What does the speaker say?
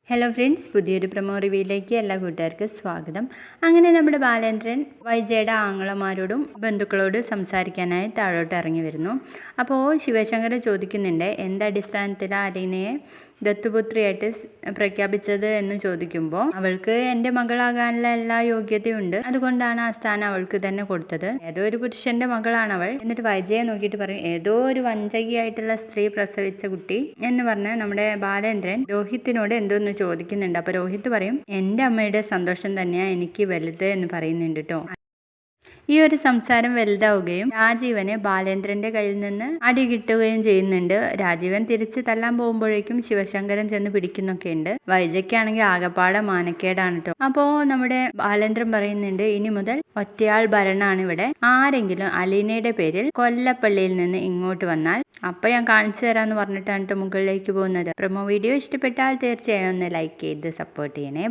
Hello friends, പുതിയൊരു promo റിവ്യൂയിലേക്ക് എല്ലാ കൂട്ടുകാർക്കും സ്വാഗതം. അങ്ങനെ നമ്മുടെ ബാലേന്ദ്രൻ വൈജയുടെ ആങ്ങളമാരോടും ബന്ധുക്കളോടും സംസാരിക്കാനായി താഴോട്ട് ഇറങ്ങി വരുന്നു. അപ്പോൾ ശിവശങ്കർ ചോദിക്കുന്നുണ്ട്, എന്തടിസ്ഥാനത്തിലാണ് അലീനയെ ദത്തുപുത്രിയായിട്ട് പ്രഖ്യാപിച്ചത് എന്ന് ചോദിക്കുമ്പോൾ അവൾക്ക് എൻ്റെ മകളാകാനുള്ള എല്ലാ യോഗ്യതയുണ്ട്, അതുകൊണ്ടാണ് ആ സ്ഥാനം അവൾക്ക് തന്നെ കൊടുത്തത്. ഏതോ ഒരു പുരുഷന്റെ മകളാണ് അവൾ. എന്നിട്ട് വൈജയെ നോക്കിയിട്ട് പറയും, ഏതോ ഒരു വഞ്ചകിയായിട്ടുള്ള സ്ത്രീ പ്രസവിച്ച കുട്ടി എന്ന് പറഞ്ഞ് നമ്മുടെ ബാലേന്ദ്രൻ രോഹിത്തിനോട് എന്തോന്ന് ചോദിക്കുന്നുണ്ട്. അപ്പൊ രോഹിത് പറയും, എൻ്റെ അമ്മയുടെ സന്തോഷം തന്നെയാണ് എനിക്ക് വലുത് എന്ന് പറയുന്നുണ്ട് കേട്ടോ. ഈ ഒരു സംസാരം വലുതാവുകയും രാജീവന് ബാലേന്ദ്രന്റെ കയ്യിൽ നിന്ന് അടി കിട്ടുകയും ചെയ്യുന്നുണ്ട്. രാജീവൻ തിരിച്ച് തല്ലാൻ പോകുമ്പോഴേക്കും ശിവശങ്കരൻ ചെന്ന് പിടിക്കുന്നൊക്കെ ഉണ്ട്. വൈജയ്ക്കാണെങ്കിൽ ആകപ്പാടെ മാനക്കേടാണ് കേട്ടോ. അപ്പോ നമ്മുടെ ബാലേന്ദ്രൻ പറയുന്നുണ്ട്, ഇനി മുതൽ ഒറ്റയാൾ ഭരണമാണ് ഇവിടെ. ആരെങ്കിലും അലീനയുടെ പേരിൽ കൊല്ലപ്പള്ളിയിൽ നിന്ന് ഇങ്ങോട്ട് വന്നാൽ അപ്പൊ ഞാൻ കാണിച്ചു തരാന്ന് പറഞ്ഞിട്ടാണ് മുകളിലേക്ക് പോകുന്നത്. പ്രൊമോ വീഡിയോ ഇഷ്ടപ്പെട്ടാൽ തീർച്ചയായും ഒന്ന് ലൈക്ക് ചെയ്ത് സപ്പോർട്ട് ചെയ്യണേ.